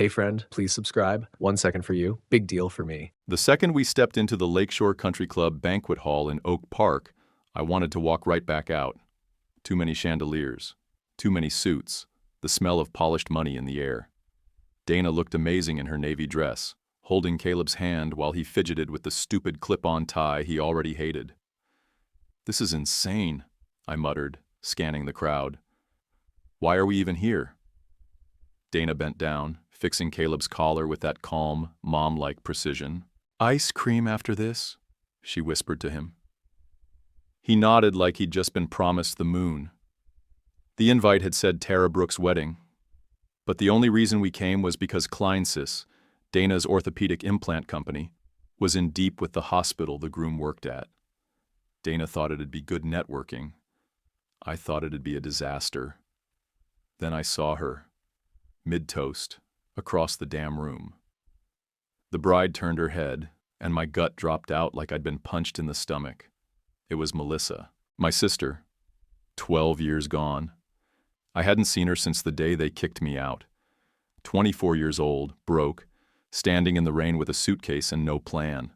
Hey friend, please subscribe. 1 second for you. Big deal for me. The second we stepped into the Lakeshore Country Club banquet hall in Oak Park, I wanted to walk right back out. Too many chandeliers, too many suits, the smell of polished money in the air. Dana looked amazing in her navy dress, holding Caleb's hand while he fidgeted with the stupid clip-on tie he already hated. "This is insane," I muttered, scanning the crowd. "Why are we even here?" Dana bent down, fixing Caleb's collar with that calm, mom-like precision. "Ice cream after this?" she whispered to him. He nodded like he'd just been promised the moon. The invite had said Tara Brooks' wedding, but the only reason we came was because Kleinsis, Dana's orthopedic implant company, was in deep with the hospital the groom worked at. Dana thought it'd be good networking. I thought it'd be a disaster. Then I saw her, mid-toast, across the damn room. The bride turned her head, and my gut dropped out like I'd been punched in the stomach. It was Melissa, my sister, 12 years gone. I hadn't seen her since the day they kicked me out. 24 years old, broke, standing in the rain with a suitcase and no plan.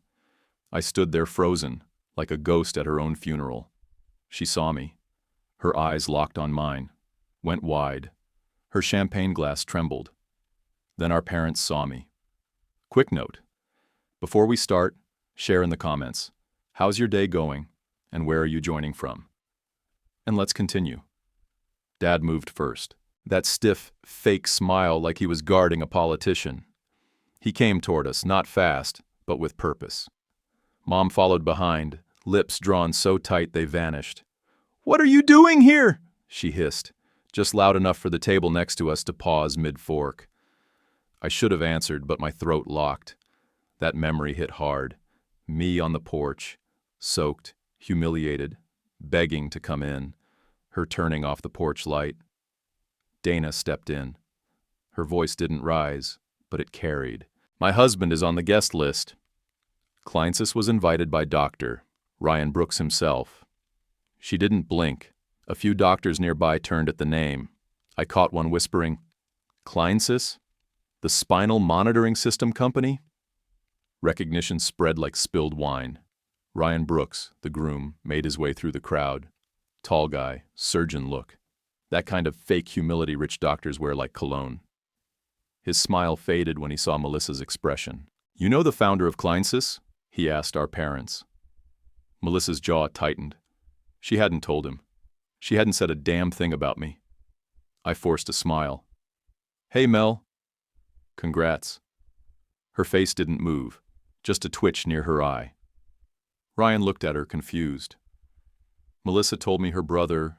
I stood there frozen, like a ghost at her own funeral. She saw me. Her eyes locked on mine, went wide. Her champagne glass trembled. Then our parents saw me. Quick note. Before we start, share in the comments. How's your day going, and where are you joining from? And let's continue. Dad moved first. That stiff, fake smile like he was guarding a politician. He came toward us, not fast, but with purpose. Mom followed behind, lips drawn so tight they vanished. "What are you doing here?" she hissed, just loud enough for the table next to us to pause mid-fork. I should have answered, but my throat locked. That memory hit hard. Me on the porch, soaked, humiliated, begging to come in, her turning off the porch light. Dana stepped in. Her voice didn't rise, but it carried. "My husband is on the guest list." Kleinsis was invited by Dr. Ryan Brooks himself. She didn't blink. A few doctors nearby turned at the name. I caught one whispering, "Kleinsis? The Spinal Monitoring System Company?" Recognition spread like spilled wine. Ryan Brooks, the groom, made his way through the crowd. Tall guy, surgeon look. That kind of fake humility rich doctors wear like cologne. His smile faded when he saw Melissa's expression. "You know the founder of Kleinsis?" he asked our parents. Melissa's jaw tightened. She hadn't told him. She hadn't said a damn thing about me. I forced a smile. "Hey, Mel." "Congrats." Her face didn't move, just a twitch near her eye. Ryan looked at her confused. "Melissa told me her brother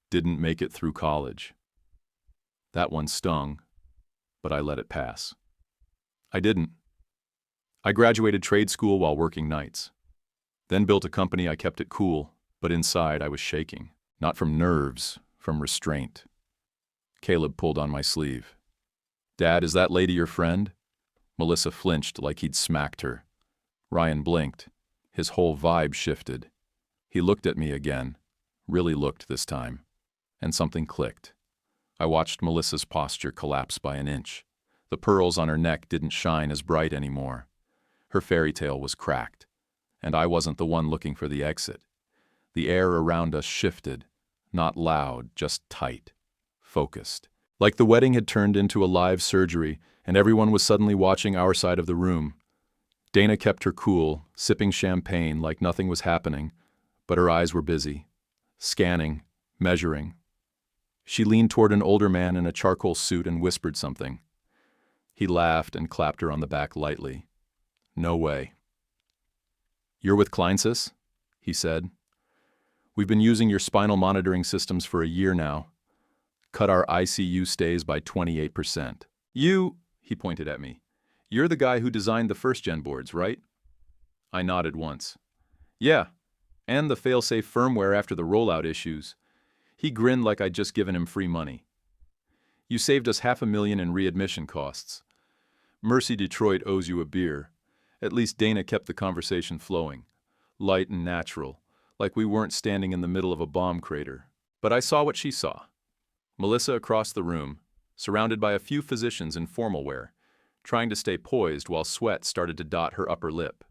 didn't make it through college." That one stung, but I let it pass. I didn't. I graduated trade school while working nights. Then built a company. I kept it cool, but inside I was shaking. Not from nerves, from restraint. Caleb pulled on my sleeve. "Dad, is that lady your friend?" Melissa flinched like he'd smacked her. Ryan blinked. His whole vibe shifted. He looked at me again, really looked this time, and something clicked. I watched Melissa's posture collapse by an inch. The pearls on her neck didn't shine as bright anymore. Her fairy tale was cracked, and I wasn't the one looking for the exit. The air around us shifted, not loud, just tight, focused. Like the wedding had turned into a live surgery, and everyone was suddenly watching our side of the room. Dana kept her cool, sipping champagne like nothing was happening, but her eyes were busy, scanning, measuring. She leaned toward an older man in a charcoal suit and whispered something. He laughed and clapped her on the back lightly. "No way." "You're with Kleinsis?" he said. "We've been using your spinal monitoring systems for a year now. Cut our ICU stays by 28%. You," he pointed at me, "you're the guy who designed the first-gen boards, right?" I nodded once. "Yeah, and the fail-safe firmware after the rollout issues." He grinned like I'd just given him free money. "You saved us $500,000 in readmission costs. Mercy Detroit owes you a beer." At least Dana kept the conversation flowing, light and natural, like we weren't standing in the middle of a bomb crater. But I saw what she saw. Melissa across the room, surrounded by a few physicians in formal wear, trying to stay poised while sweat started to dot her upper lip.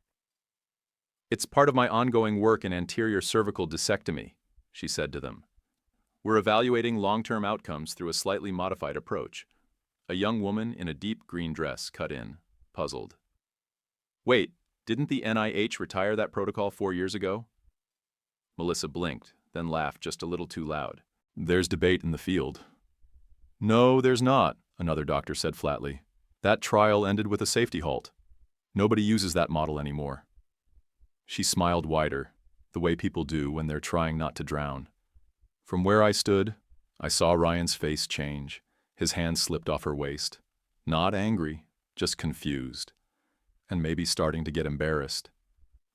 "It's part of my ongoing work in anterior cervical discectomy," she said to them. "We're evaluating long-term outcomes through a slightly modified approach." A young woman in a deep green dress cut in, puzzled. "Wait, didn't the NIH retire that protocol 4 years ago?" Melissa blinked, then laughed just a little too loud. "There's debate in the field." "No, there's not," another doctor said flatly. "That trial ended with a safety halt. Nobody uses that model anymore." She smiled wider, the way people do when they're trying not to drown. From where I stood, I saw Ryan's face change. His hand slipped off her waist. Not angry, just confused. And maybe starting to get embarrassed.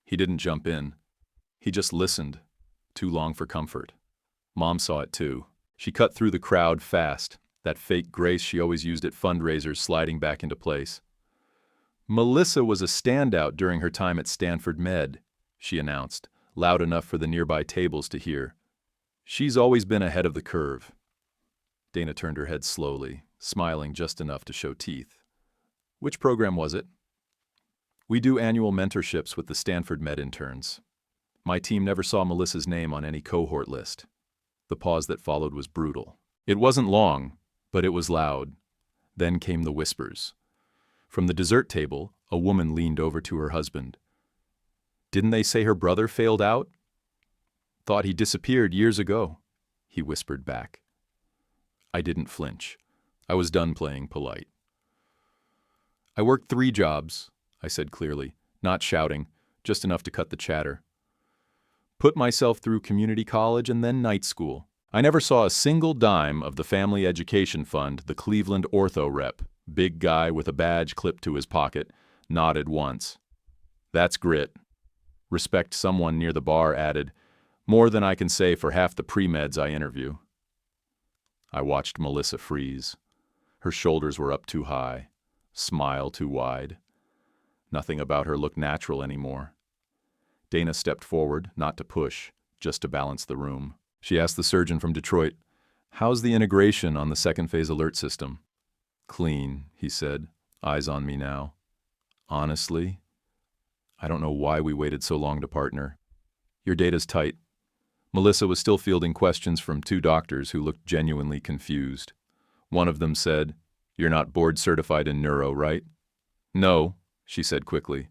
He didn't jump in. He just listened, too long for comfort. Mom saw it too. She cut through the crowd fast, that fake grace she always used at fundraisers sliding back into place. "Melissa was a standout during her time at Stanford Med," she announced, loud enough for the nearby tables to hear. "She's always been ahead of the curve." Dana turned her head slowly, smiling just enough to show teeth. "Which program was it?" "We do annual mentorships with the Stanford Med interns. My team never saw Melissa's name on any cohort list." The pause that followed was brutal. It wasn't long, but it was loud. Then came the whispers. From the dessert table, a woman leaned over to her husband. "Didn't they say her brother failed out?" "Thought he disappeared years ago," he whispered back. I didn't flinch. I was done playing polite. "I worked 3 jobs," I said clearly, not shouting, just enough to cut the chatter. "Put myself through community college and then night school. I never saw a single dime of the family education fund the Cleveland ortho rep, big guy with a badge clipped to his pocket, nodded once. That's grit." Respect someone near the bar added, "More than I can say for half the pre-meds I interview." I watched Melissa freeze. Her shoulders were up too high, smile too wide. Nothing about her looked natural anymore. Dana stepped forward, not to push, just to balance the room. She asked the surgeon from Detroit, "How's the integration on the second phase alert system?" "Clean," he said, eyes on me now. "Honestly, I don't know why we waited so long to partner. Your data's tight." Melissa was still fielding questions from 2 doctors who looked genuinely confused. One of them said, "You're not board certified in neuro, right?" "No," she said quickly.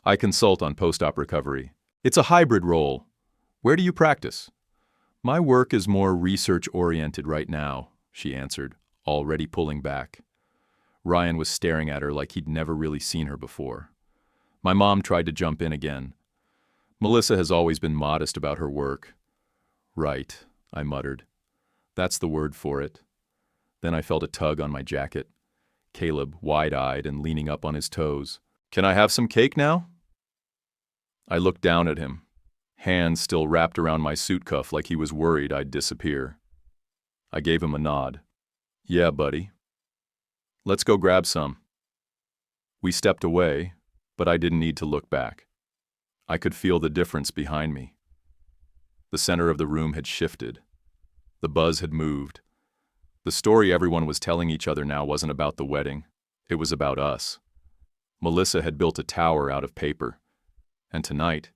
"I consult on post-op recovery. It's a hybrid role. Where do you practice?" "My work is more research-oriented right now," she answered, already pulling back. Ryan was staring at her like he'd never really seen her before. My mom tried to jump in again. "Melissa has always been modest about her work." "Right," I muttered. "That's the word for it." Then I felt a tug on my jacket. Caleb, wide-eyed and leaning up on his toes. "Can I have some cake now?" I looked down at him, hands still wrapped around my suit cuff like he was worried I'd disappear. I gave him a nod. "Yeah, buddy. Let's go grab some." We stepped away, but I didn't need to look back. I could feel the difference behind me. The center of the room had shifted. The buzz had moved. The story everyone was telling each other now wasn't about the wedding. It was about us. Melissa had built a tower out of paper. And tonight,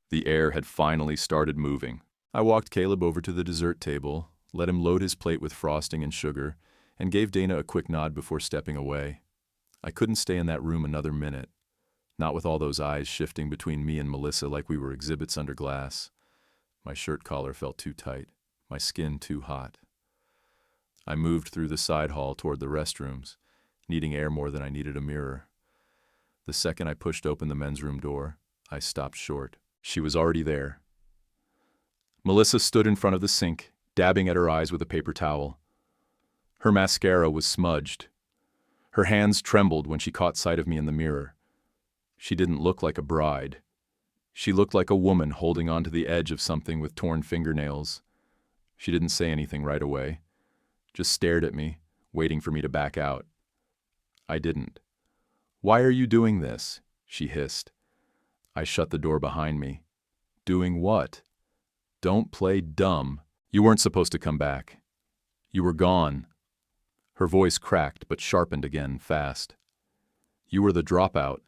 the air had finally started moving. I walked Caleb over to the dessert table, let him load his plate with frosting and sugar, and gave Dana a quick nod before stepping away. I couldn't stay in that room another minute, not with all those eyes shifting between me and Melissa like we were exhibits under glass. My shirt collar felt too tight, my skin too hot. I moved through the side hall toward the restrooms, needing air more than I needed a mirror. The second I pushed open the men's room door, I stopped short. She was already there. Melissa stood in front of the sink, dabbing at her eyes with a paper towel. Her mascara was smudged. Her hands trembled when she caught sight of me in the mirror. She didn't look like a bride. She looked like a woman holding onto the edge of something with torn fingernails. She didn't say anything right away, just stared at me, waiting for me to back out. I didn't. "Why are you doing this?" she hissed. I shut the door behind me. "Doing what?" "Don't play dumb. You weren't supposed to come back. You were gone." Her voice cracked but sharpened again, fast. You were the dropout.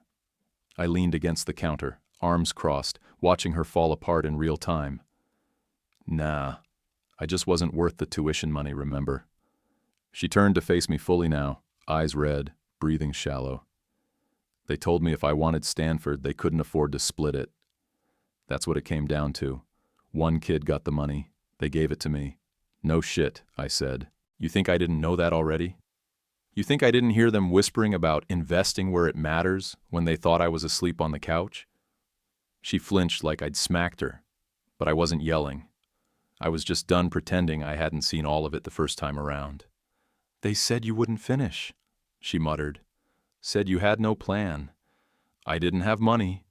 I leaned against the counter, arms crossed, watching her fall apart in real time. Nah, I just wasn't worth the tuition money, remember? She turned to face me fully now, eyes red, breathing shallow. They told me if I wanted Stanford, they couldn't afford to split it. That's what it came down to. One kid got the money. They gave it to me. No shit, I said. You think I didn't know that already? You think I didn't hear them whispering about investing where it matters when they thought I was asleep on the couch? She flinched like I'd smacked her, but I wasn't yelling. I was just done pretending I hadn't seen all of it the first time around. They said you wouldn't finish, she muttered. Said you had no plan. I didn't have money.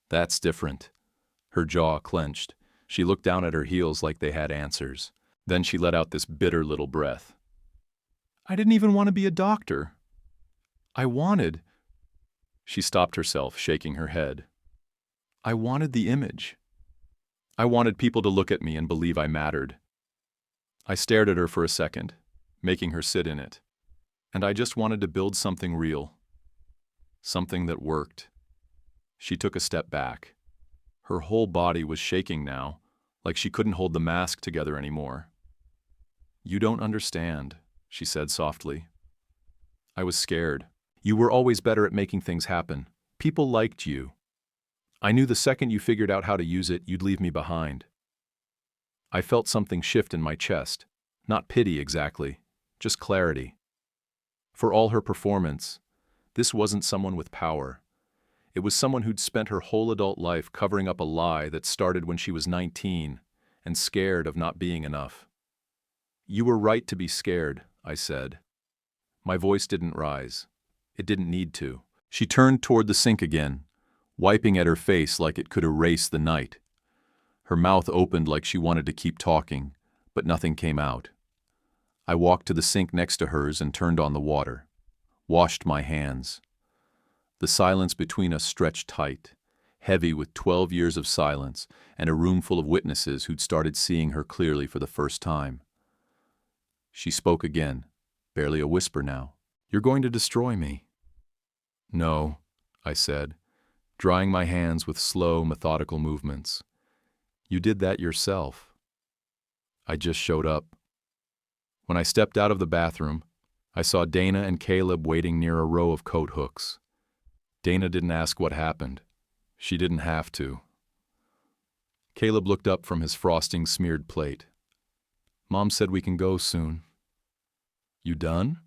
That's different. Her jaw clenched. She looked down at her heels like they had answers. Then she let out this bitter little breath. I didn't even want to be a doctor. I wanted... She stopped herself, shaking her head. I wanted the image. I wanted people to look at me and believe I mattered. I stared at her for a second, making her sit in it. And I just wanted to build something real. Something that worked. She took a step back. Her whole body was shaking now, like she couldn't hold the mask together anymore. You don't understand, she said softly. I was scared. You were always better at making things happen. People liked you. I knew the second you figured out how to use it, you'd leave me behind. I felt something shift in my chest. Not pity exactly, just clarity. For all her performance, this wasn't someone with power. It was someone who'd spent her whole adult life covering up a lie that started when she was 19 and scared of not being enough. You were right to be scared, I said. My voice didn't rise. It didn't need to. She turned toward the sink again, wiping at her face like it could erase the night. Her mouth opened like she wanted to keep talking, but nothing came out. I walked to the sink next to hers and turned on the water. Washed my hands. The silence between us stretched tight, heavy with 12 years of silence and a room full of witnesses who'd started seeing her clearly for the first time. She spoke again, barely a whisper now. You're going to destroy me. No, I said, drying my hands with slow, methodical movements. You did that yourself. I just showed up. When I stepped out of the bathroom, I saw Dana and Caleb waiting near a row of coat hooks. Dana didn't ask what happened. She didn't have to. Caleb looked up from his frosting-smeared plate. Mom said we can go soon. You done?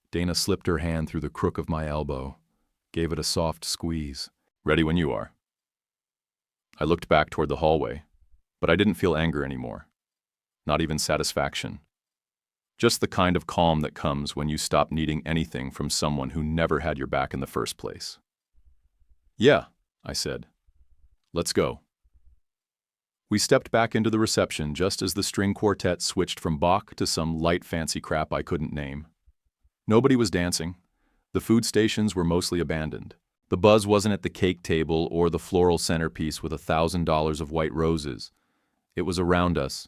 Dana slipped her hand through the crook of my elbow, gave it a soft squeeze. Ready when you are. I looked back toward the hallway, but I didn't feel anger anymore. Not even satisfaction. Just the kind of calm that comes when you stop needing anything from someone who never had your back in the first place. Yeah, I said. Let's go. We stepped back into the reception just as the string quartet switched from Bach to some light fancy crap I couldn't name. Nobody was dancing. The food stations were mostly abandoned. The buzz wasn't at the cake table or the floral centerpiece with $1,000 of white roses. It was around us.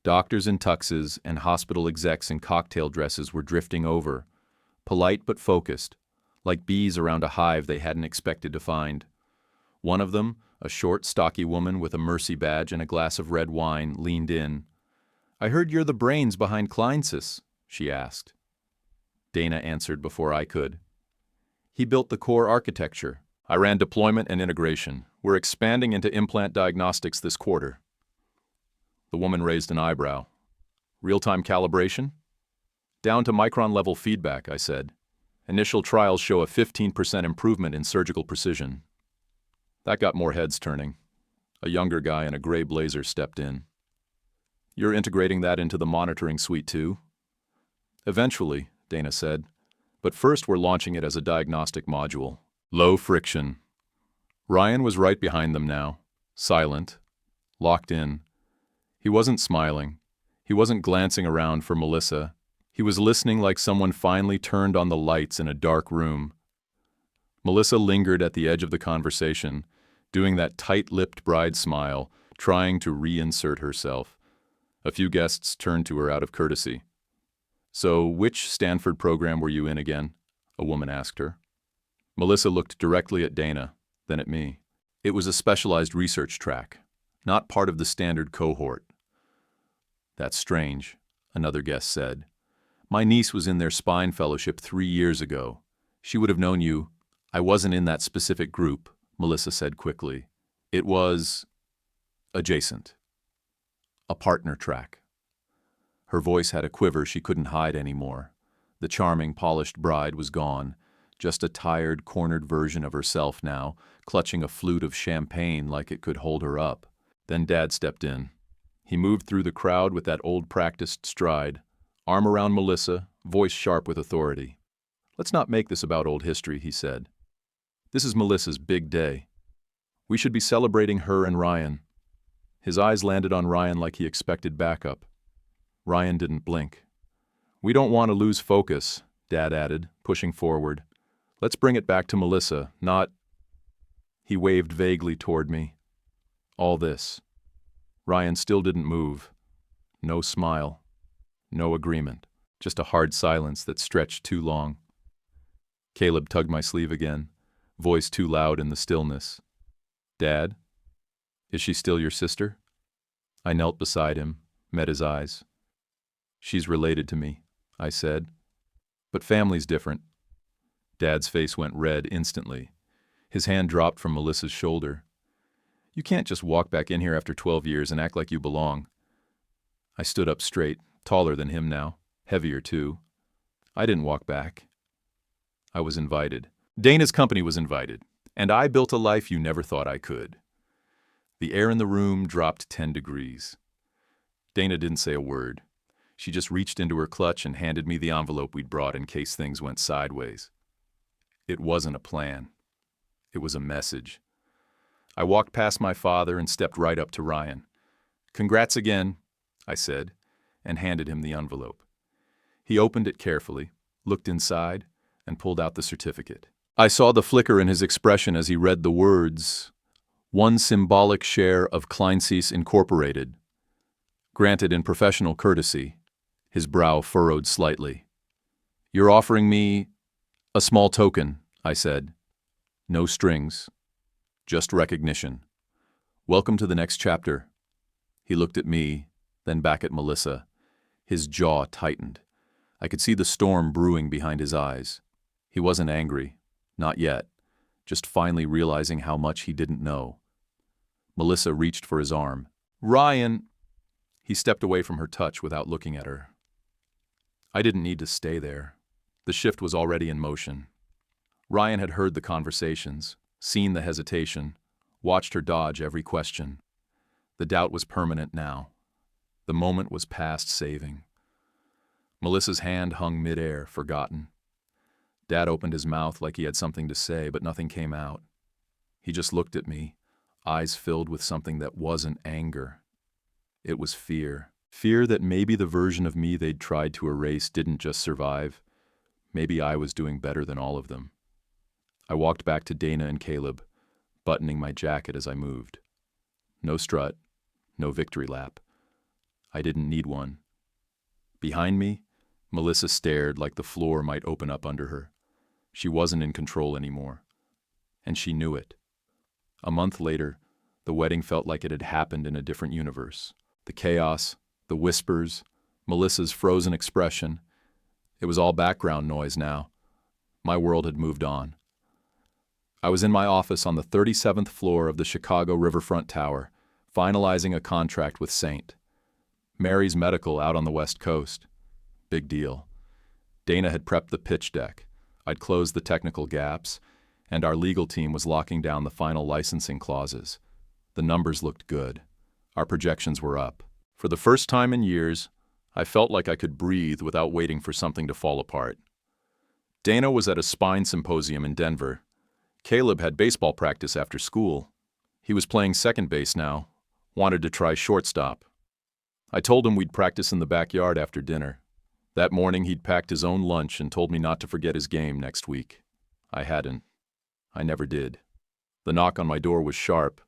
Doctors in tuxes and hospital execs in cocktail dresses were drifting over, polite but focused, like bees around a hive they hadn't expected to find. One of them, a short, stocky woman with a mercy badge and a glass of red wine, leaned in. I heard you're the brains behind Kleinsis, she asked. Dana answered before I could. He built the core architecture. I ran deployment and integration. We're expanding into implant diagnostics this quarter. The woman raised an eyebrow. Real-time calibration? Down to micron-level feedback, I said. Initial trials show a 15% improvement in surgical precision. That got more heads turning. A younger guy in a gray blazer stepped in. You're integrating that into the monitoring suite too? Eventually, Dana said. But first we're launching it as a diagnostic module. Low friction. Ryan was right behind them now, silent, locked in. He wasn't smiling. He wasn't glancing around for Melissa. He was listening like someone finally turned on the lights in a dark room. Melissa lingered at the edge of the conversation, doing that tight-lipped bride smile, trying to reinsert herself. A few guests turned to her out of courtesy. So, which Stanford program were you in again? A woman asked her. Melissa looked directly at Dana, then at me. It was a specialized research track, not part of the standard cohort. That's strange, another guest said. My niece was in their spine fellowship 3 years ago. She would have known you. I wasn't in that specific group, Melissa said quickly. It was adjacent. A partner track. Her voice had a quiver she couldn't hide anymore. The charming, polished bride was gone, just a tired, cornered version of herself now, clutching a flute of champagne like it could hold her up. Then Dad stepped in. He moved through the crowd with that old practiced stride, arm around Melissa, voice sharp with authority. Let's not make this about old history, he said. This is Melissa's big day. We should be celebrating her and Ryan. His eyes landed on Ryan like he expected backup. Ryan didn't blink. We don't want to lose focus, Dad added, pushing forward. Let's bring it back to Melissa, not... He waved vaguely toward me. All this. Ryan still didn't move. No smile. No agreement. Just a hard silence that stretched too long. Caleb tugged my sleeve again, voice too loud in the stillness. Dad? Is she still your sister? I knelt beside him, met his eyes. She's related to me, I said. But family's different. Dad's face went red instantly. His hand dropped from Melissa's shoulder. You can't just walk back in here after 12 years and act like you belong. I stood up straight, taller than him now, heavier too. I didn't walk back. I was invited. Dana's company was invited, and I built a life you never thought I could. The air in the room dropped 10 degrees. Dana didn't say a word. She just reached into her clutch and handed me the envelope we'd brought in case things went sideways. It wasn't a plan. It was a message. I walked past my father and stepped right up to Ryan. Congrats again, I said, and handed him the envelope. He opened it carefully, looked inside, and pulled out the certificate. I saw the flicker in his expression as he read the words, "One symbolic share of Kleinsees Incorporated. Granted in professional courtesy." His brow furrowed slightly. You're offering me a small token, I said. No strings, just recognition. Welcome to the next chapter. He looked at me, then back at Melissa. His jaw tightened. I could see the storm brewing behind his eyes. He wasn't angry, not yet, just finally realizing how much he didn't know. Melissa reached for his arm. Ryan! He stepped away from her touch without looking at her. I didn't need to stay there. The shift was already in motion. Ryan had heard the conversations, seen the hesitation, watched her dodge every question. The doubt was permanent now. The moment was past saving. Melissa's hand hung midair, forgotten. Dad opened his mouth like he had something to say, but nothing came out. He just looked at me, eyes filled with something that wasn't anger. It was fear. Fear that maybe the version of me they'd tried to erase didn't just survive. Maybe I was doing better than all of them. I walked back to Dana and Caleb, buttoning my jacket as I moved. No strut, no victory lap. I didn't need one. Behind me, Melissa stared like the floor might open up under her. She wasn't in control anymore. And she knew it. A month later, the wedding felt like it had happened in a different universe. The chaos, the whispers, Melissa's frozen expression. It was all background noise now. My world had moved on. I was in my office on the 37th floor of the Chicago Riverfront Tower, finalizing a contract with St. Mary's Medical out on the West Coast. Big deal. Dana had prepped the pitch deck. I'd closed the technical gaps, and our legal team was locking down the final licensing clauses. The numbers looked good. Our projections were up. For the first time in years, I felt like I could breathe without waiting for something to fall apart. Dana was at a spine symposium in Denver. Caleb had baseball practice after school. He was playing second base now, wanted to try shortstop. I told him we'd practice in the backyard after dinner. That morning he'd packed his own lunch and told me not to forget his game next week. I hadn't. I never did. The knock on my door was sharp,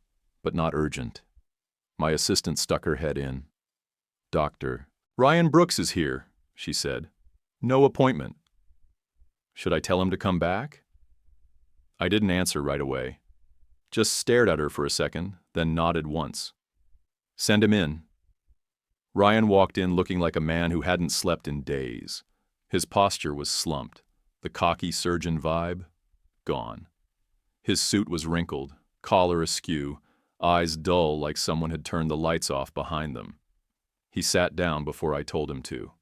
but not urgent. My assistant stuck her head in. Doctor, Ryan Brooks is here, she said. No appointment. Should I tell him to come back? I didn't answer right away. Just stared at her for a second, then nodded once. Send him in. Ryan walked in looking like a man who hadn't slept in days. His posture was slumped, the cocky surgeon vibe gone. His suit was wrinkled, collar askew, eyes dull like someone had turned the lights off behind them. He sat down before I told him to.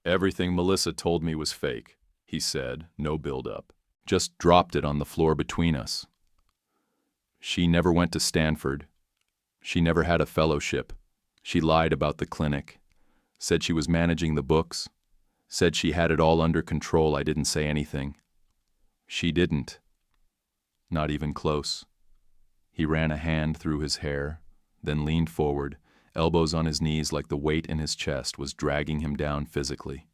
Everything Melissa told me was fake, he said, no build-up. Just dropped it on the floor between us. She never went to Stanford. She never had a fellowship. She lied about the clinic. Said she was managing the books. Said she had it all under control. I didn't say anything. She didn't. Not even close. He ran a hand through his hair, then leaned forward, elbows on his knees like the weight in his chest was dragging him down physically.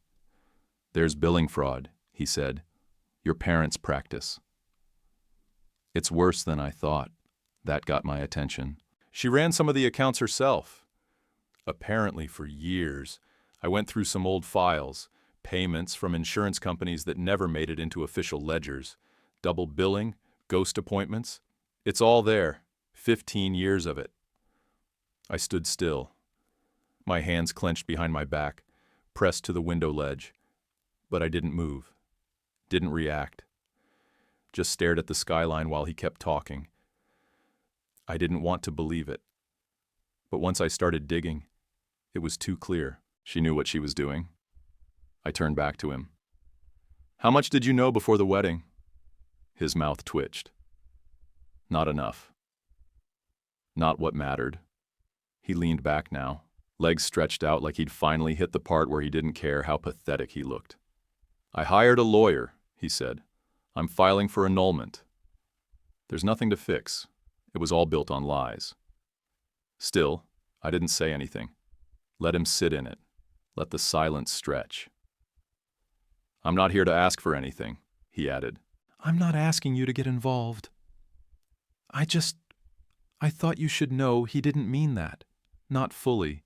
There's billing fraud, he said. Your parents' practice. It's worse than I thought. That got my attention. She ran some of the accounts herself. Apparently for years, I went through some old files, payments from insurance companies that never made it into official ledgers, double billing, ghost appointments. It's all there, 15 years of it. I stood still, my hands clenched behind my back, pressed to the window ledge, but I didn't move, didn't react, just stared at the skyline while he kept talking. I didn't want to believe it, but once I started digging, it was too clear. She knew what she was doing. I turned back to him. How much did you know before the wedding? His mouth twitched. Not enough. Not what mattered. He leaned back now, legs stretched out like he'd finally hit the part where he didn't care how pathetic he looked. I hired a lawyer, he said. I'm filing for annulment. There's nothing to fix. It was all built on lies. Still, I didn't say anything. Let him sit in it. Let the silence stretch. I'm not here to ask for anything, he added. I'm not asking you to get involved. I thought you should know he didn't mean that. Not fully.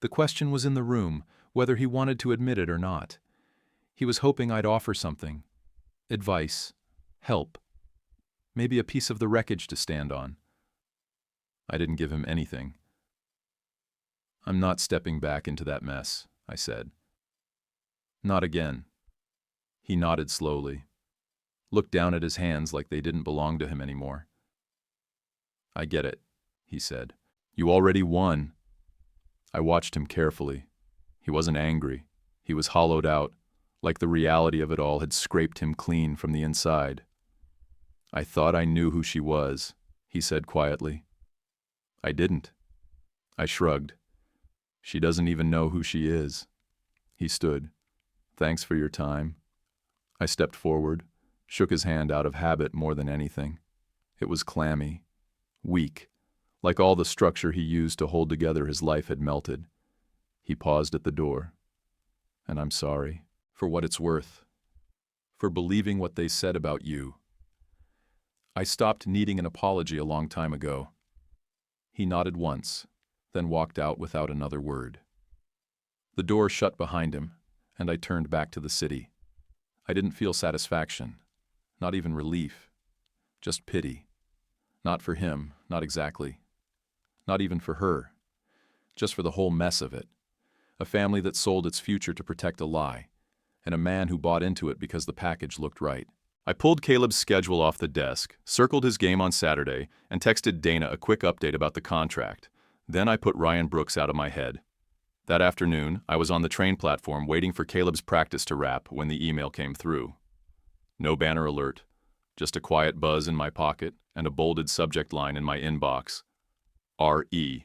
The question was in the room, whether he wanted to admit it or not. He was hoping I'd offer something. Advice. Help. Maybe a piece of the wreckage to stand on. I didn't give him anything. I'm not stepping back into that mess, I said. Not again. He nodded slowly, looked down at his hands like they didn't belong to him anymore. I get it, he said. You already won. I watched him carefully. He wasn't angry. He was hollowed out, like the reality of it all had scraped him clean from the inside. I thought I knew who she was, he said quietly. I didn't. I shrugged. She doesn't even know who she is. He stood. Thanks for your time. I stepped forward, shook his hand out of habit more than anything. It was clammy, weak, like all the structure he used to hold together his life had melted. He paused at the door. And I'm sorry, for what it's worth, for believing what they said about you. I stopped needing an apology a long time ago. He nodded once, then walked out without another word. The door shut behind him, and I turned back to the city. I didn't feel satisfaction, not even relief, just pity. Not for him, not exactly. Not even for her. Just for the whole mess of it. A family that sold its future to protect a lie, and a man who bought into it because the package looked right. I pulled Caleb's schedule off the desk, circled his game on Saturday, and texted Dana a quick update about the contract. Then I put Ryan Brooks out of my head. That afternoon, I was on the train platform waiting for Caleb's practice to wrap when the email came through. No banner alert, just a quiet buzz in my pocket and a bolded subject line in my inbox. R.E.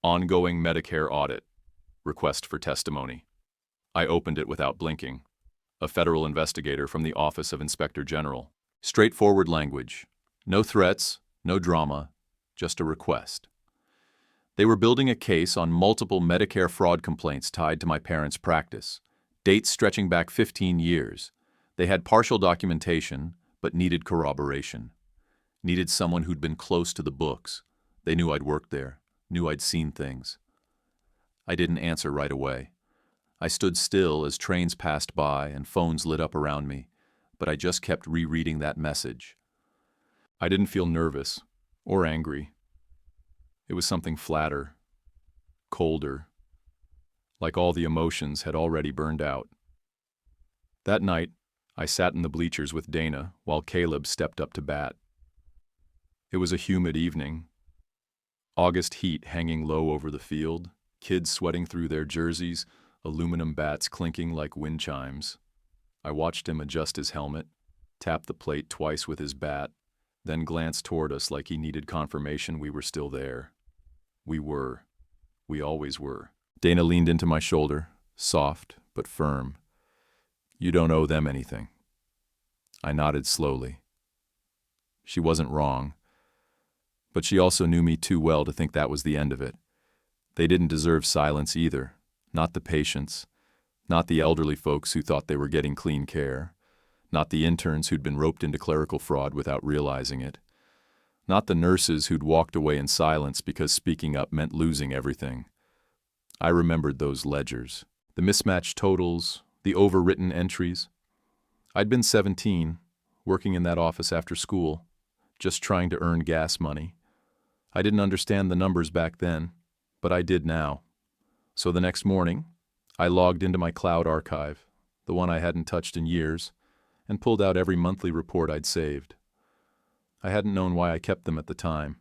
Ongoing Medicare audit. Request for testimony. I opened it without blinking. A federal investigator from the Office of Inspector General. Straightforward language. No threats, no drama, just a request. They were building a case on multiple Medicare fraud complaints tied to my parents' practice, dates stretching back 15 years. They had partial documentation, but needed corroboration. Needed someone who'd been close to the books. They knew I'd worked there, knew I'd seen things. I didn't answer right away. I stood still as trains passed by and phones lit up around me, but I just kept rereading that message. I didn't feel nervous or angry. It was something flatter, colder, like all the emotions had already burned out. That night, I sat in the bleachers with Dana while Caleb stepped up to bat. It was a humid evening. August heat hanging low over the field, kids sweating through their jerseys, aluminum bats clinking like wind chimes. I watched him adjust his helmet, tap the plate twice with his bat, then glance toward us like he needed confirmation we were still there. We were. We always were. Dana leaned into my shoulder, soft but firm. "You don't owe them anything." I nodded slowly. She wasn't wrong, but she also knew me too well to think that was the end of it. They didn't deserve silence either, not the patients, not the elderly folks who thought they were getting clean care, not the interns who'd been roped into clerical fraud without realizing it, not the nurses who'd walked away in silence because speaking up meant losing everything. I remembered those ledgers, the mismatched totals, the overwritten entries. I'd been 17, working in that office after school, just trying to earn gas money. I didn't understand the numbers back then, but I did now. So the next morning, I logged into my cloud archive, the one I hadn't touched in years, and pulled out every monthly report I'd saved. I hadn't known why I kept them at the time.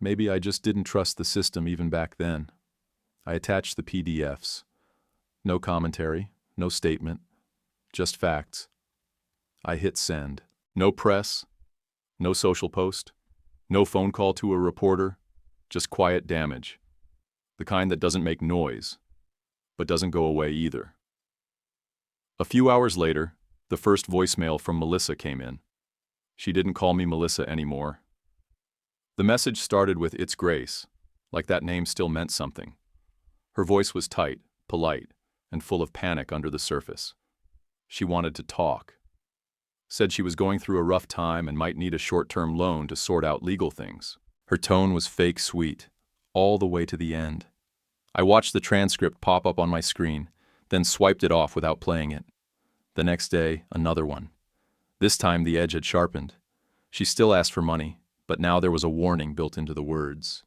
Maybe I just didn't trust the system even back then. I attached the PDFs. No commentary, no statement, just facts. I hit send. No press, no social post, no phone call to a reporter, just quiet damage. The kind that doesn't make noise, but doesn't go away either. A few hours later, the first voicemail from Melissa came in. She didn't call me Melissa anymore. The message started with "It's Grace," like that name still meant something. Her voice was tight, polite, and full of panic under the surface. She wanted to talk. Said she was going through a rough time and might need a short-term loan to sort out legal things. Her tone was fake sweet, all the way to the end. I watched the transcript pop up on my screen, then swiped it off without playing it. The next day, another one. This time the edge had sharpened. She still asked for money, but now there was a warning built into the words.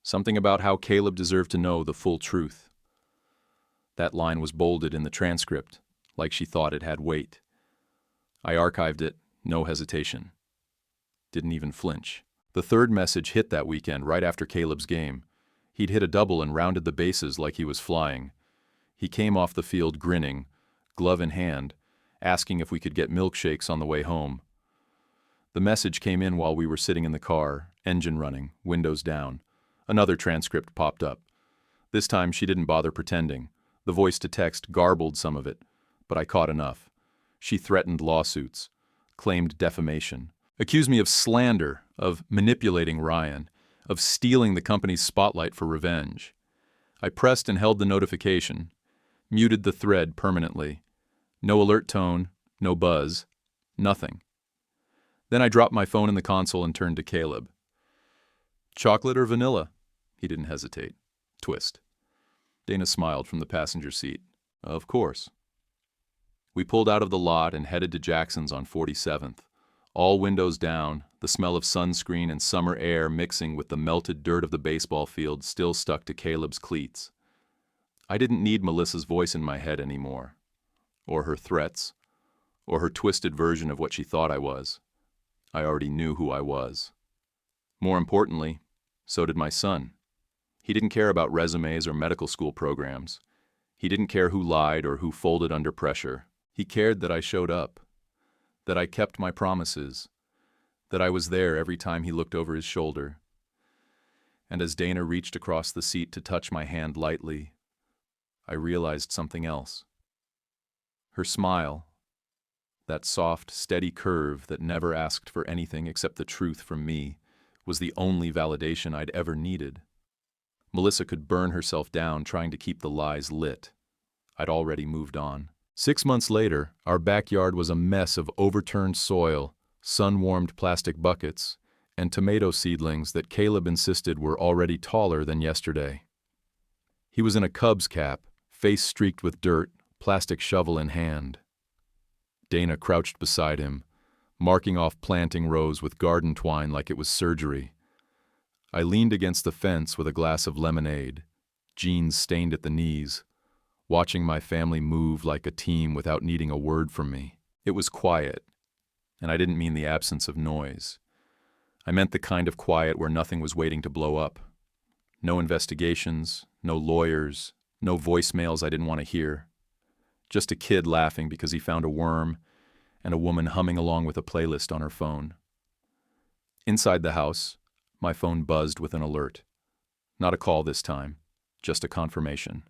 Something about how Caleb deserved to know the full truth. That line was bolded in the transcript, like she thought it had weight. I archived it, no hesitation. Didn't even flinch. The third message hit that weekend right after Caleb's game. He'd hit a double and rounded the bases like he was flying. He came off the field grinning, glove in hand, asking if we could get milkshakes on the way home. The message came in while we were sitting in the car, engine running, windows down. Another transcript popped up. This time she didn't bother pretending. The voice-to-text garbled some of it, but I caught enough. She threatened lawsuits, claimed defamation, accused me of slander, of manipulating Ryan, of stealing the company's spotlight for revenge. I pressed and held the notification, muted the thread permanently. No alert tone, no buzz, nothing. Then I dropped my phone in the console and turned to Caleb. "Chocolate or vanilla?" He didn't hesitate. Twist. Dana smiled from the passenger seat. "Of course." We pulled out of the lot and headed to Jackson's on 47th. All windows down, the smell of sunscreen and summer air mixing with the melted dirt of the baseball field still stuck to Caleb's cleats. I didn't need Melissa's voice in my head anymore, or her threats, or her twisted version of what she thought I was. I already knew who I was. More importantly, so did my son. He didn't care about resumes or medical school programs. He didn't care who lied or who folded under pressure. He cared that I showed up, that I kept my promises, that I was there every time he looked over his shoulder. And as Dana reached across the seat to touch my hand lightly, I realized something else. Her smile, that soft, steady curve that never asked for anything except the truth from me, was the only validation I'd ever needed. Melissa could burn herself down trying to keep the lies lit. I'd already moved on. 6 months later, our backyard was a mess of overturned soil, sun-warmed plastic buckets, and tomato seedlings that Caleb insisted were already taller than yesterday. He was in a Cubs cap, face streaked with dirt, plastic shovel in hand. Dana crouched beside him, marking off planting rows with garden twine like it was surgery. I leaned against the fence with a glass of lemonade, jeans stained at the knees, watching my family move like a team without needing a word from me. It was quiet, and I didn't mean the absence of noise. I meant the kind of quiet where nothing was waiting to blow up. No investigations, no lawyers, no voicemails I didn't want to hear. Just a kid laughing because he found a worm, and a woman humming along with a playlist on her phone. Inside the house, my phone buzzed with an alert. Not a call this time, just a confirmation.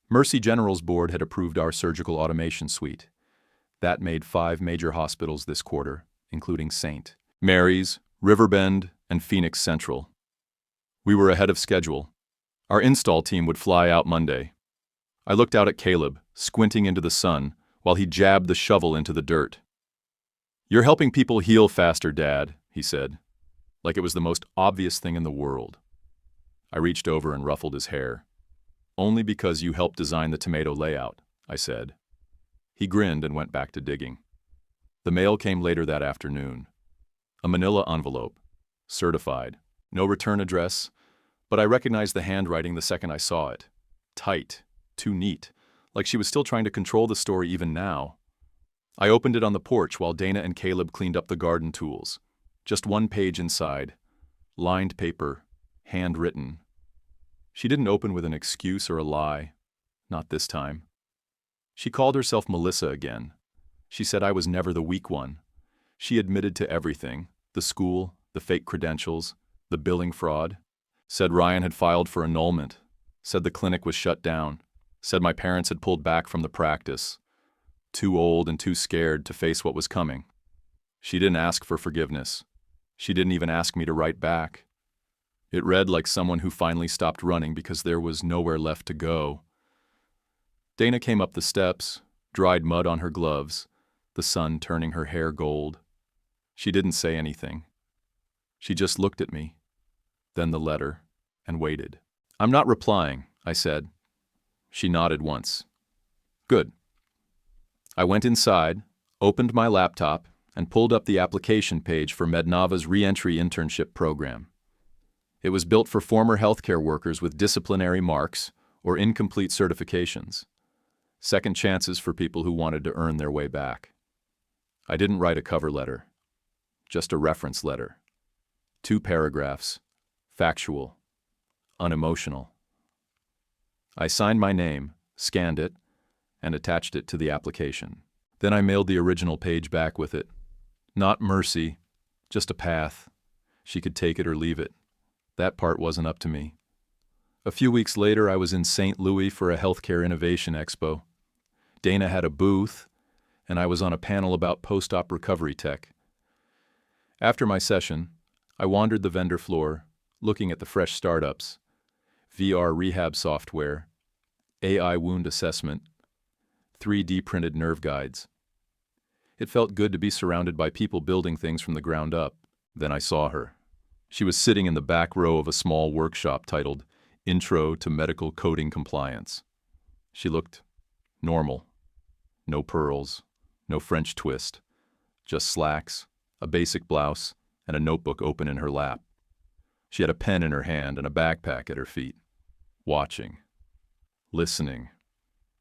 Mercy General's board had approved our surgical automation suite. That made 5 major hospitals this quarter, including St. Mary's, Riverbend, and Phoenix Central. We were ahead of schedule. Our install team would fly out Monday. I looked out at Caleb, squinting into the sun, while he jabbed the shovel into the dirt. "You're helping people heal faster, Dad," he said, like it was the most obvious thing in the world. I reached over and ruffled his hair. "Only because you helped design the tomato layout," I said. He grinned and went back to digging. The mail came later that afternoon. A manila envelope, certified, no return address, but I recognized the handwriting the second I saw it. Tight, too neat, like she was still trying to control the story even now. I opened it on the porch while Dana and Caleb cleaned up the garden tools. Just 1 page inside. Lined paper, handwritten. She didn't open with an excuse or a lie. Not this time. She called herself Melissa again. She said I was never the weak one. She admitted to everything. The school, the fake credentials, the billing fraud. Said Ryan had filed for annulment. Said the clinic was shut down. Said my parents had pulled back from the practice. Too old and too scared to face what was coming. She didn't ask for forgiveness. She didn't even ask me to write back. It read like someone who finally stopped running because there was nowhere left to go. Dana came up the steps, dried mud on her gloves, the sun turning her hair gold. She didn't say anything. She just looked at me, then the letter, and waited. "I'm not replying," I said. She nodded once. "Good." I went inside, opened my laptop, and pulled up the application page for Mednava's re-entry internship program. It was built for former healthcare workers with disciplinary marks or incomplete certifications. Second chances for people who wanted to earn their way back. I didn't write a cover letter, just a reference letter. 2 paragraphs, factual, unemotional. I signed my name, scanned it, and attached it to the application. Then I mailed the original page back with it. Not mercy, just a path. She could take it or leave it. That part wasn't up to me. A few weeks later, I was in St. Louis for a healthcare innovation expo. Dana had a booth, and I was on a panel about post-op recovery tech. After my session, I wandered the vendor floor, looking at the fresh startups, VR rehab software, AI wound assessment, 3D printed nerve guides. It felt good to be surrounded by people building things from the ground up. Then I saw her. She was sitting in the back row of a small workshop titled Intro to Medical Coding Compliance. She looked normal. No pearls, no French twist, just slacks, a basic blouse, and a notebook open in her lap. She had a pen in her hand and a backpack at her feet. Watching. Listening.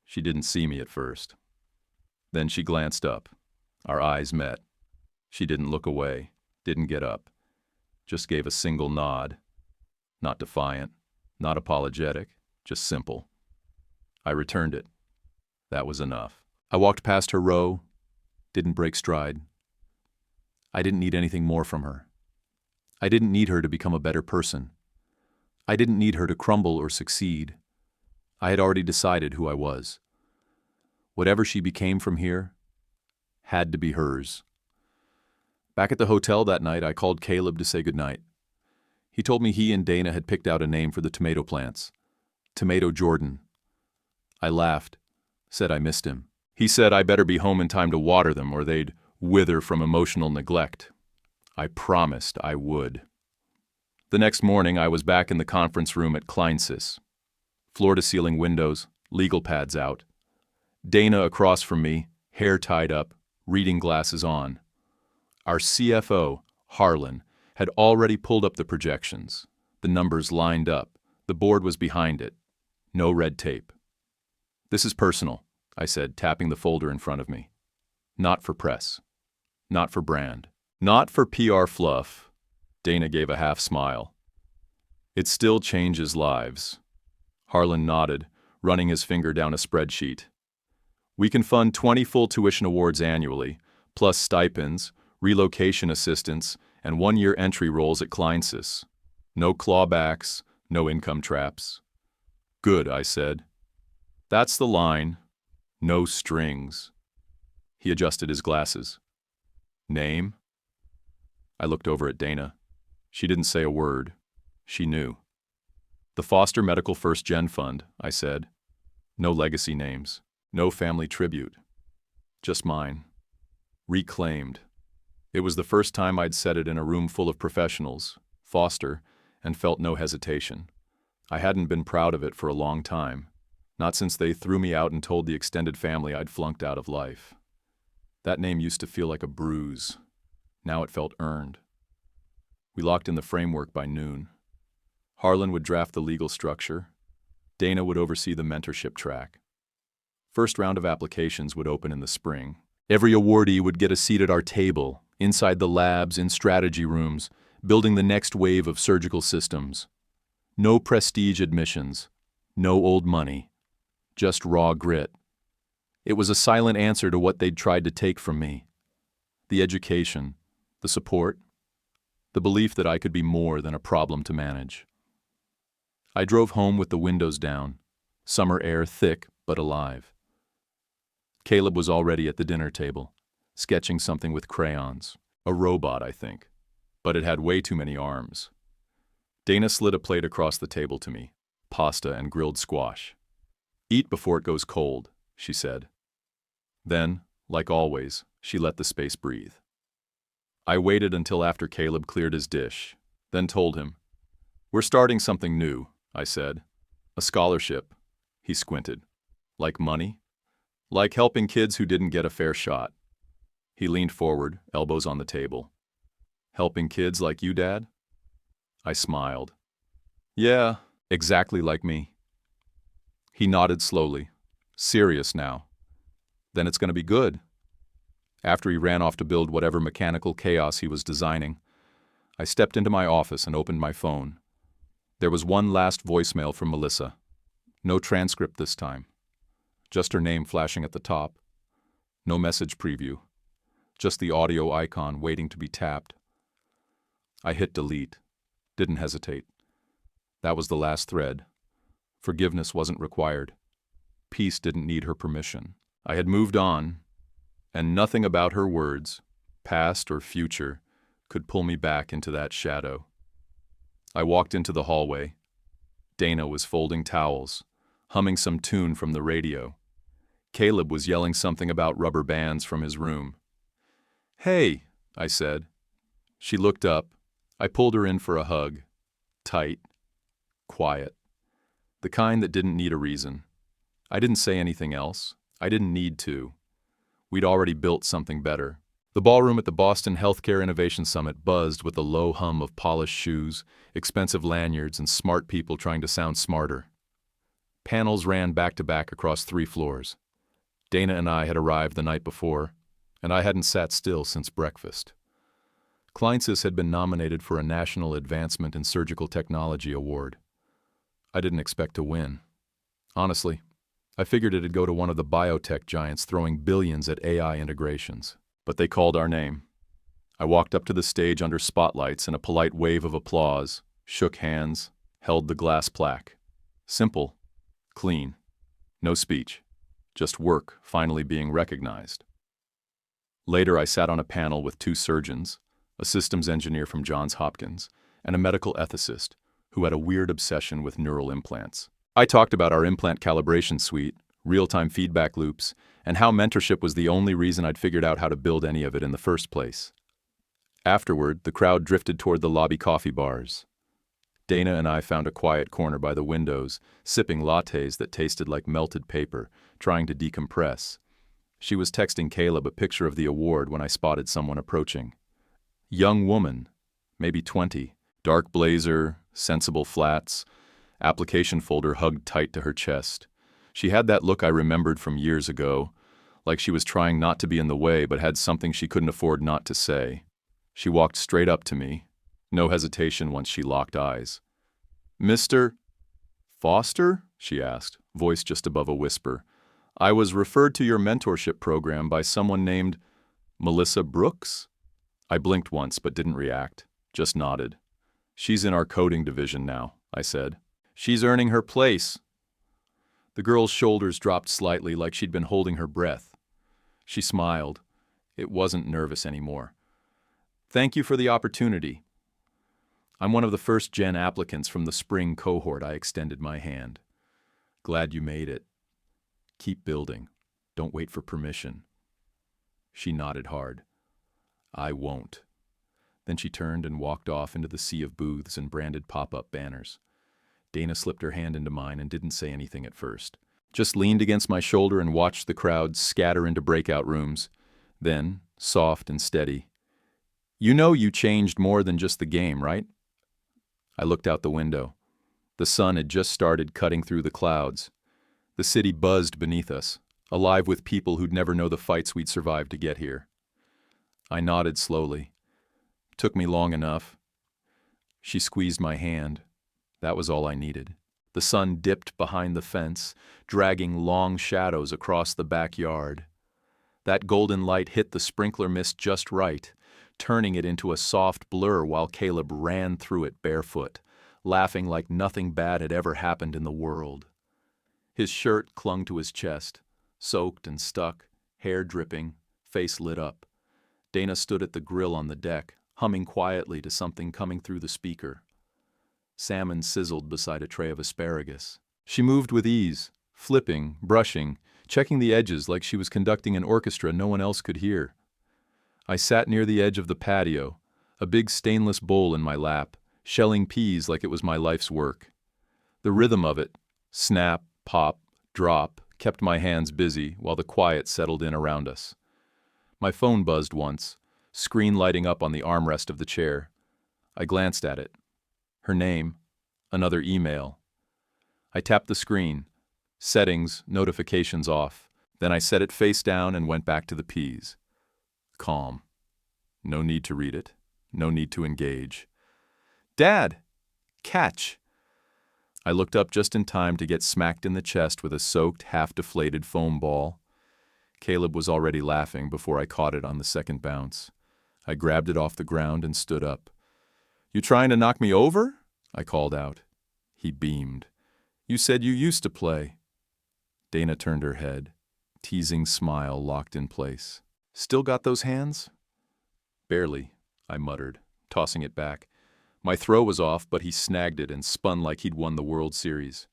She didn't see me at first. Then she glanced up. Our eyes met. She didn't look away, didn't get up, just gave a single nod. Not defiant, not apologetic, just simple. I returned it. That was enough. I walked past her row, didn't break stride. I didn't need anything more from her. I didn't need her to become a better person. I didn't need her to crumble or succeed. I had already decided who I was. Whatever she became from here had to be hers. Back at the hotel that night, I called Caleb to say goodnight. He told me he and Dana had picked out a name for the tomato plants. Tomato Jordan. I laughed, said I missed him. He said I better be home in time to water them or they'd wither from emotional neglect. I promised I would. The next morning, I was back in the conference room at Kleinsis. Floor-to-ceiling windows, legal pads out. Dana across from me, hair tied up, reading glasses on. Our CFO, Harlan, had already pulled up the projections. The numbers lined up. The board was behind it. No red tape. "This is personal," I said, tapping the folder in front of me. "Not for press. Not for brand. Not for PR fluff." Dana gave a half smile. "It still changes lives." Harlan nodded, running his finger down a spreadsheet. "We can fund 20 full tuition awards annually, plus stipends, relocation assistance, and one-year entry roles at Kleinsis. No clawbacks, no income traps." "Good," I said. "That's the line. No strings." He adjusted his glasses. "Name?" I looked over at Dana. She didn't say a word. She knew. "The Foster Medical First Gen Fund," I said. "No legacy names. No family tribute. Just mine. Reclaimed." It was the first time I'd said it in a room full of professionals, Foster, and felt no hesitation. I hadn't been proud of it for a long time, not since they threw me out and told the extended family I'd flunked out of life. That name used to feel like a bruise. Now it felt earned. We locked in the framework by noon. Harlan would draft the legal structure. Dana would oversee the mentorship track. First round of applications would open in the spring. Every awardee would get a seat at our table, inside the labs, in strategy rooms, building the next wave of surgical systems. No prestige admissions, no old money, just raw grit. It was a silent answer to what they'd tried to take from me. The education, the support, the belief that I could be more than a problem to manage. I drove home with the windows down, summer air thick but alive. Caleb was already at the dinner table, sketching something with crayons. A robot, I think, but it had way too many arms. Dana slid a plate across the table to me, pasta and grilled squash. "Eat before it goes cold," she said. Then, like always, she let the space breathe. I waited until after Caleb cleared his dish, then told him, "We're starting something new," I said. "A scholarship." He squinted. "Like money?" "Like helping kids who didn't get a fair shot." He leaned forward, elbows on the table. "Helping kids like you, Dad?" I smiled. "Yeah, exactly like me." He nodded slowly, serious now. "Then it's going to be good." After he ran off to build whatever mechanical chaos he was designing, I stepped into my office and opened my phone. There was one last voicemail from Melissa. No transcript this time. Just her name flashing at the top. No message preview. Just the audio icon waiting to be tapped. I hit delete. Didn't hesitate. That was the last thread. Forgiveness wasn't required. Peace didn't need her permission. I had moved on, and nothing about her words, past or future, could pull me back into that shadow. I walked into the hallway. Dana was folding towels, humming some tune from the radio. Caleb was yelling something about rubber bands from his room. "Hey," I said. She looked up. I pulled her in for a hug. Tight. Quiet. The kind that didn't need a reason. I didn't say anything else. I didn't need to. We'd already built something better. The ballroom at the Boston Healthcare Innovation Summit buzzed with the low hum of polished shoes, expensive lanyards, and smart people trying to sound smarter. Panels ran back to back across 3 floors. Dana and I had arrived the night before, and I hadn't sat still since breakfast. Kleinsis had been nominated for a National Advancement in Surgical Technology award. I didn't expect to win. Honestly, I figured it'd go to one of the biotech giants throwing billions at AI integrations. But they called our name. I walked up to the stage under spotlights in a polite wave of applause, shook hands, held the glass plaque. Simple, clean, no speech, just work finally being recognized. Later I sat on a panel with 2 surgeons, a systems engineer from Johns Hopkins, and a medical ethicist who had a weird obsession with neural implants. I talked about our implant calibration suite, real-time feedback loops, and how mentorship was the only reason I'd figured out how to build any of it in the first place. Afterward, the crowd drifted toward the lobby coffee bars. Dana and I found a quiet corner by the windows, sipping lattes that tasted like melted paper, trying to decompress. She was texting Caleb a picture of the award when I spotted someone approaching. Young woman, maybe 20, dark blazer, sensible flats, application folder hugged tight to her chest. She had that look I remembered from years ago, like she was trying not to be in the way but had something she couldn't afford not to say. She walked straight up to me, no hesitation once she locked eyes. "Mr. Foster?" she asked, voice just above a whisper. "I was referred to your mentorship program by someone named Melissa Brooks?" I blinked once but didn't react, just nodded. "She's in our coding division now," I said. "She's earning her place." The girl's shoulders dropped slightly like she'd been holding her breath. She smiled. It wasn't nervous anymore. "Thank you for the opportunity." "I'm one of the first-gen applicants from the spring cohort," I extended my hand. "Glad you made it. Keep building. Don't wait for permission." She nodded hard. "I won't." Then she turned and walked off into the sea of booths and branded pop-up banners. Dana slipped her hand into mine and didn't say anything at first. Just leaned against my shoulder and watched the crowd scatter into breakout rooms. Then, soft and steady, "You know you changed more than just the game, right?" I looked out the window. The sun had just started cutting through the clouds. The city buzzed beneath us, alive with people who'd never know the fights we'd survived to get here. I nodded slowly. Took me long enough. She squeezed my hand. That was all I needed. The sun dipped behind the fence, dragging long shadows across the backyard. That golden light hit the sprinkler mist just right, turning it into a soft blur while Caleb ran through it barefoot, laughing like nothing bad had ever happened in the world. His shirt clung to his chest, soaked and stuck, hair dripping, face lit up. Dana stood at the grill on the deck, humming quietly to something coming through the speaker. Salmon sizzled beside a tray of asparagus. She moved with ease, flipping, brushing, checking the edges like she was conducting an orchestra no one else could hear. I sat near the edge of the patio, a big stainless bowl in my lap, shelling peas like it was my life's work. The rhythm of it, snap, pop, drop, kept my hands busy while the quiet settled in around us. My phone buzzed once, screen lighting up on the armrest of the chair. I glanced at it. Her name, another email. I tapped the screen, settings, notifications off. Then I set it face down and went back to the peas. Calm. No need to read it. No need to engage. "Dad! Catch!" I looked up just in time to get smacked in the chest with a soaked, half-deflated foam ball. Caleb was already laughing before I caught it on the second bounce. I grabbed it off the ground and stood up. "You trying to knock me over?" I called out. He beamed. "You said you used to play." Dana turned her head, teasing smile locked in place. "Still got those hands?" "Barely," I muttered, tossing it back. My throw was off, but he snagged it and spun like he'd won the World Series.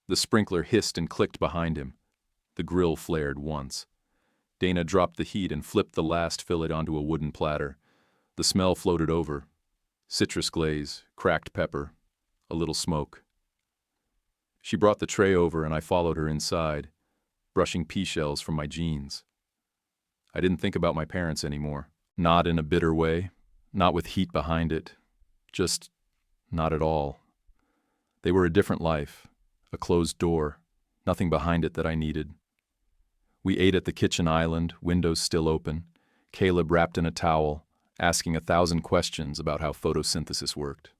The sprinkler hissed and clicked behind him. The grill flared once. Dana dropped the heat and flipped the last fillet onto a wooden platter. The smell floated over. Citrus glaze, cracked pepper, a little smoke. She brought the tray over and I followed her inside, brushing pea shells from my jeans. I didn't think about my parents anymore. Not in a bitter way, not with heat behind it. Just not at all. They were a different life, a closed door, nothing behind it that I needed. We ate at the kitchen island, windows still open, Caleb wrapped in a towel, asking 1,000 questions about how photosynthesis worked.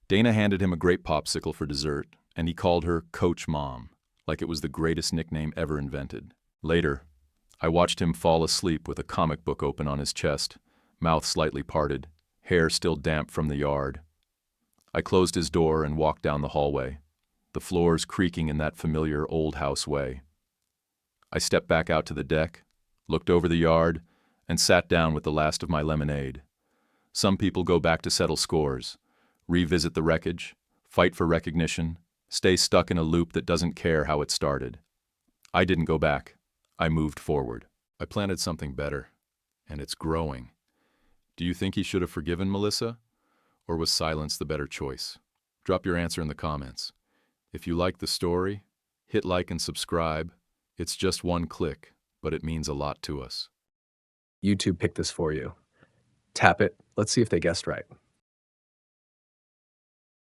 Dana handed him a grape popsicle for dessert, and he called her Coach Mom, like it was the greatest nickname ever invented. Later, I watched him fall asleep with a comic book open on his chest, mouth slightly parted, hair still damp from the yard. I closed his door and walked down the hallway, the floors creaking in that familiar old house way. I stepped back out to the deck, looked over the yard, and sat down with the last of my lemonade. Some people go back to settle scores, revisit the wreckage, fight for recognition, stay stuck in a loop that doesn't care how it started. I didn't go back. I moved forward. I planted something better, and it's growing. Do you think he should have forgiven Melissa? Or was silence the better choice? Drop your answer in the comments. If you like the story, hit like and subscribe. It's just one click, but it means a lot to us. YouTube picked this for you. Tap it. Let's see if they guessed right.